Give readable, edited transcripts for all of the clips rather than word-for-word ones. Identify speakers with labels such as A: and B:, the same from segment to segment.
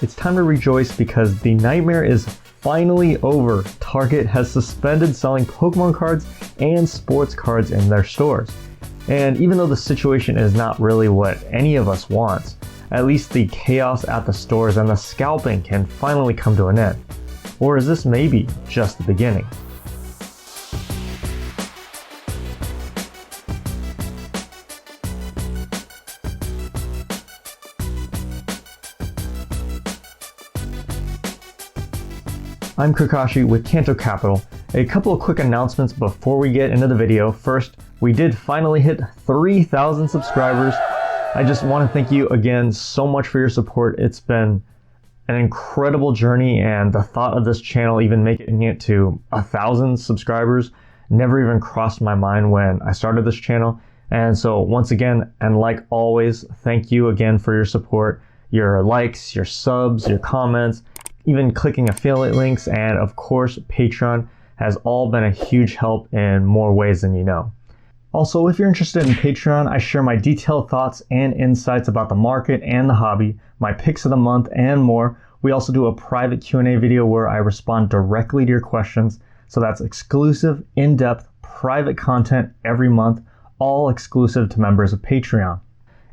A: It's time to rejoice because the nightmare is finally over. Target has suspended selling Pokemon cards and sports cards in their stores. And even though the situation is not really what any of us wants, at least the chaos at the stores and the scalping can finally come to an end. Or is this maybe just the beginning? I'm KAKASHI with Kanto Capital. A couple of quick announcements before we get into the video. First, we did finally hit 3,000 subscribers. I just want to thank you again so much for your support. It's been an incredible journey, and the thought of this channel even making it to 1,000 subscribers never even crossed my mind when I started this channel. And so once again, and like always, thank you again for your support, your likes, your subs, your comments, even clicking affiliate links, and of course Patreon has all been a huge help in more ways than you know. Also, if you're interested in Patreon, I share my detailed thoughts and insights about the market and the hobby, my picks of the month, and more. We also do a private Q&A video where I respond directly to your questions. So that's exclusive, in-depth, private content every month, all exclusive to members of Patreon.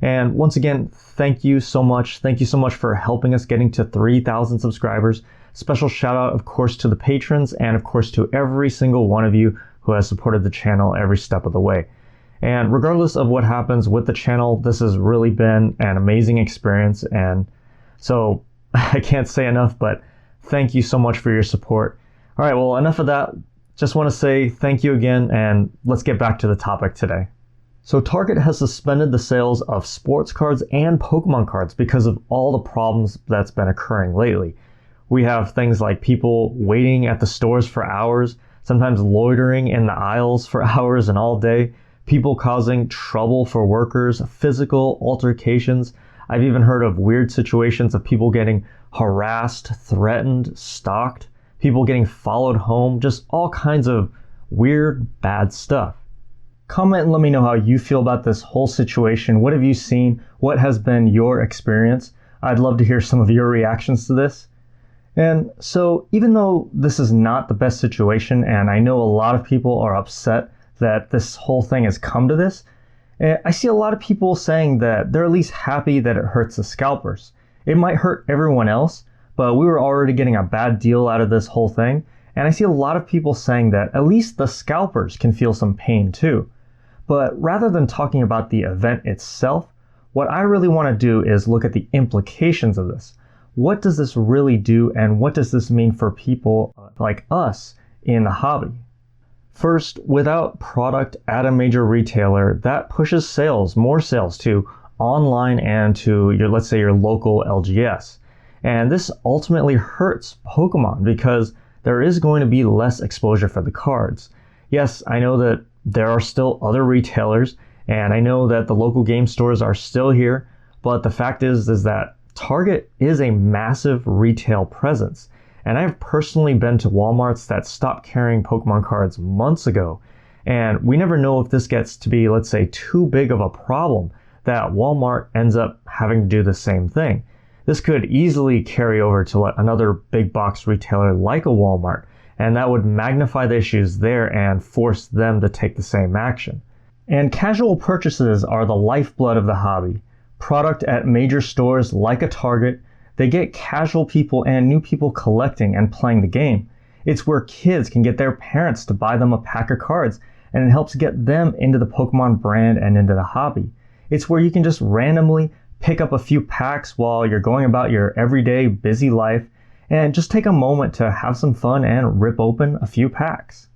A: And once again, thank you so much. Thank you so much for helping us getting to 3,000 subscribers. Special shout out, of course, to the patrons and of course to every single one of you who has supported the channel every step of the way. And regardless of what happens with the channel, this has really been an amazing experience. And so I can't say enough, but thank you so much for your support. All right, well, enough of that. Just want to say thank you again, and let's get back to the topic today. So Target has suspended the sales of sports cards and Pokemon cards because of all the problems that's been occurring lately. We have things like people waiting at the stores for hours, sometimes loitering in the aisles for hours and all day, people causing trouble for workers, physical altercations. I've even heard of weird situations of people getting harassed, threatened, stalked, people getting followed home, just all kinds of weird, bad stuff. Comment and let me know how you feel about this whole situation. What have you seen? What has been your experience? I'd love to hear some of your reactions to this. And so even though this is not the best situation, and I know a lot of people are upset that this whole thing has come to this, I see a lot of people saying that they're at least happy that it hurts the scalpers. It might hurt everyone else, but we were already getting a bad deal out of this whole thing. And I see a lot of people saying that at least the scalpers can feel some pain too. But rather than talking about the event itself, what I really want to do is look at the implications of this. What does this really do, and what does this mean for people like us in the hobby? First, without product at a major retailer, that pushes sales, more sales to online and to your, let's say, your local LGS. And this ultimately hurts Pokemon because there is going to be less exposure for the cards. Yes, I know that there are still other retailers, and I know that the local game stores are still here, but the fact is that Target is a massive retail presence. And I've personally been to Walmarts that stopped carrying Pokemon cards months ago. And we never know if this gets to be, let's say, too big of a problem that Walmart ends up having to do the same thing. This could easily carry over to another big box retailer like a Walmart, and that would magnify the issues there and force them to take the same action. And casual purchases are the lifeblood of the hobby. Product at major stores like a Target, they get casual people and new people collecting and playing the game. It's where kids can get their parents to buy them a pack of cards, and it helps get them into the Pokemon brand and into the hobby. It's where you can just randomly pick up a few packs while you're going about your everyday busy life and just take a moment to have some fun and rip open a few packs.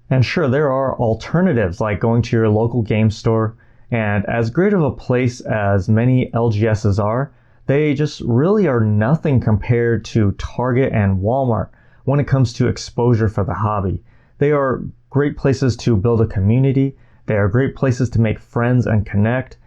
A: And sure, there are alternatives like going to your local game store, and as great of a place as many LGSs are, they just really are nothing compared to Target and Walmart when it comes to exposure for the hobby. They are great places to build a community. They are great places to make friends and connect.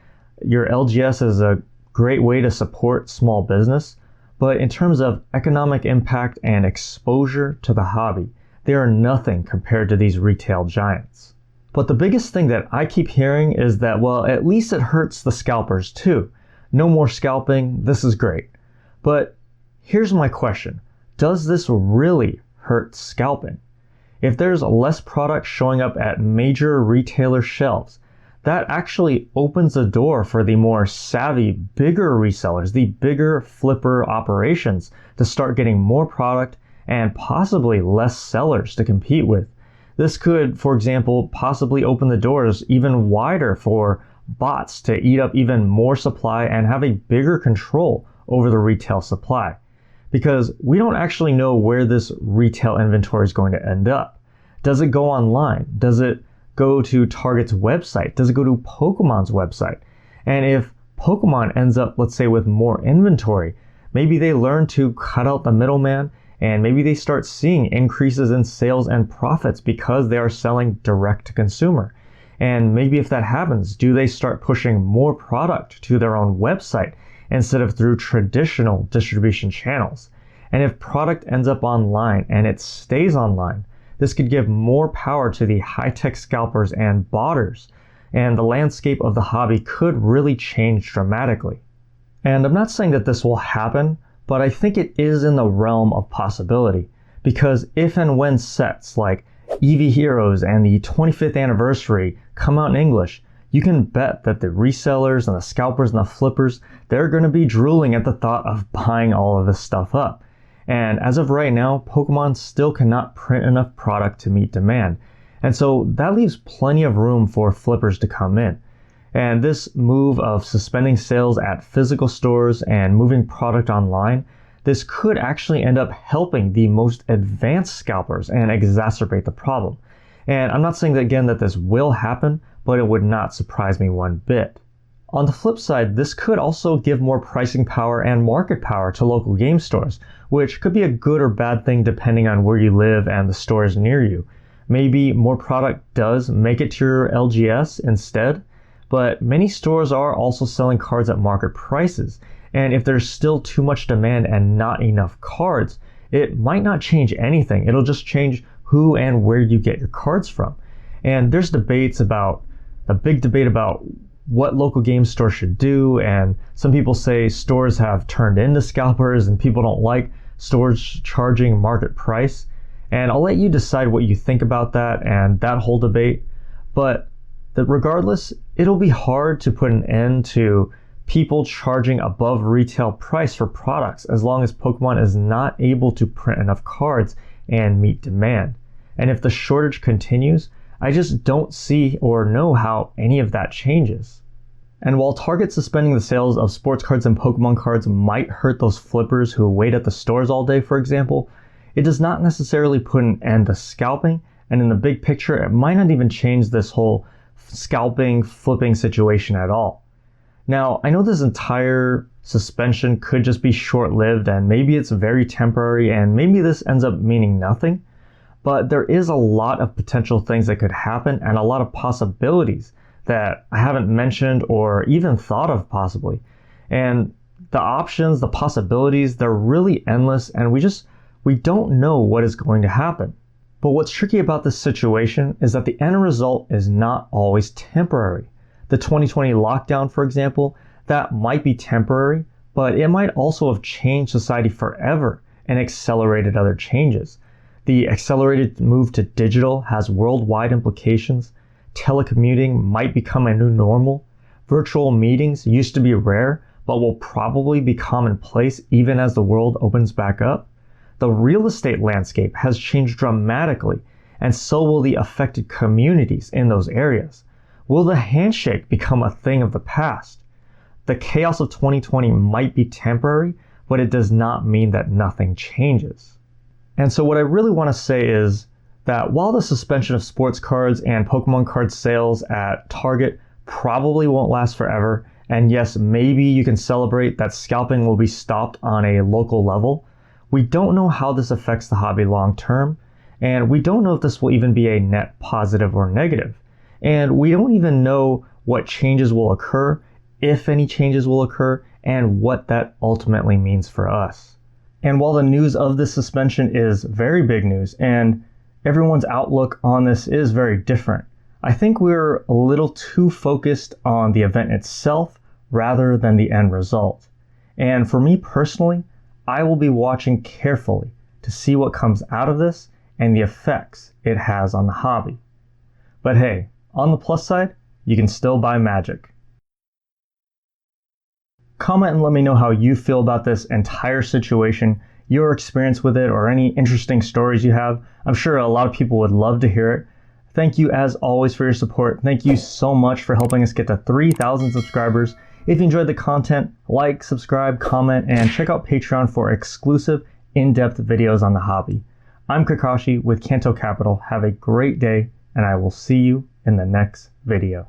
A: Your LGS is a great way to support small business, but in terms of economic impact and exposure to the hobby, they are nothing compared to these retail giants. But the biggest thing that I keep hearing is that, well, at least it hurts the scalpers too. No more scalping, this is great. But here's my question. Does this really hurt scalping? If there's less product showing up at major retailer shelves, that actually opens the door for the more savvy, bigger resellers, the bigger flipper operations to start getting more product and possibly less sellers to compete with. This could, for example, possibly open the doors even wider for bots to eat up even more supply and have a bigger control over the retail supply. Because we don't actually know where this retail inventory is going to end up. Does it go online? Does it go to Target's website? Does it go to Pokemon's website? And if Pokemon ends up, let's say, with more inventory, maybe they learn to cut out the middleman and maybe they start seeing increases in sales and profits because they are selling direct to consumer. And maybe if that happens, do they start pushing more product to their own website instead of through traditional distribution channels? And if product ends up online and it stays online, this could give more power to the high-tech scalpers and botters, and the landscape of the hobby could really change dramatically. And I'm not saying that this will happen, but I think it is in the realm of possibility, because if and when sets like Eevee Heroes and the 25th anniversary come out in English, you can bet that the resellers and the scalpers and the flippers, they're going to be drooling at the thought of buying all of this stuff up. And as of right now, Pokemon still cannot print enough product to meet demand. And so that leaves plenty of room for flippers to come in. And this move of suspending sales at physical stores and moving product online, this could actually end up helping the most advanced scalpers and exacerbate the problem. And I'm not saying that again that this will happen, but it would not surprise me one bit. On the flip side, this could also give more pricing power and market power to local game stores, which could be a good or bad thing depending on where you live and the stores near you. Maybe more product does make it to your LGS instead, but many stores are also selling cards at market prices, and if there's still too much demand and not enough cards, it might not change anything. It'll just change who and where you get your cards from. And there's a big debate about what local game stores should do, and some people say stores have turned into scalpers and people don't like stores charging market price. And I'll let you decide what you think about that and that whole debate. But regardless, it'll be hard to put an end to people charging above retail price for products as long as Pokemon is not able to print enough cards and meet demand. And if the shortage continues, I just don't see or know how any of that changes. And while Target suspending the sales of sports cards and Pokemon cards might hurt those flippers who wait at the stores all day, for example, it does not necessarily put an end to scalping, and in the big picture, it might not even change this whole scalping, flipping situation at all. Now, I know this entire suspension could just be short-lived, and maybe it's very temporary, and maybe this ends up meaning nothing, but there is a lot of potential things that could happen and a lot of possibilities that I haven't mentioned or even thought of possibly. And the options, the possibilities, they're really endless, and we don't know what is going to happen. But what's tricky about this situation is that the end result is not always temporary. The 2020 lockdown, for example, that might be temporary, but it might also have changed society forever and accelerated other changes. The accelerated move to digital has worldwide implications. Telecommuting might become a new normal. Virtual meetings used to be rare, but will probably be commonplace even as the world opens back up. The real estate landscape has changed dramatically, and so will the affected communities in those areas. Will the handshake become a thing of the past? The chaos of 2020 might be temporary, but it does not mean that nothing changes. And so what I really want to say is that while the suspension of sports cards and Pokemon card sales at Target probably won't last forever, and yes, maybe you can celebrate that scalping will be stopped on a local level, we don't know how this affects the hobby long term, and we don't know if this will even be a net positive or negative. And we don't even know what changes will occur, if any changes will occur, and what that ultimately means for us. And while the news of this suspension is very big news, and everyone's outlook on this is very different, I think we're a little too focused on the event itself rather than the end result. And for me personally, I will be watching carefully to see what comes out of this and the effects it has on the hobby. But hey, on the plus side, you can still buy magic. Comment and let me know how you feel about this entire situation, your experience with it, or any interesting stories you have. I'm sure a lot of people would love to hear it. Thank you as always for your support. Thank you so much for helping us get to 3,000 subscribers. If you enjoyed the content, like, subscribe, comment, and check out Patreon for exclusive, in-depth videos on the hobby. I'm Kakashi with Kanto Capital. Have a great day, and I will see you in the next video.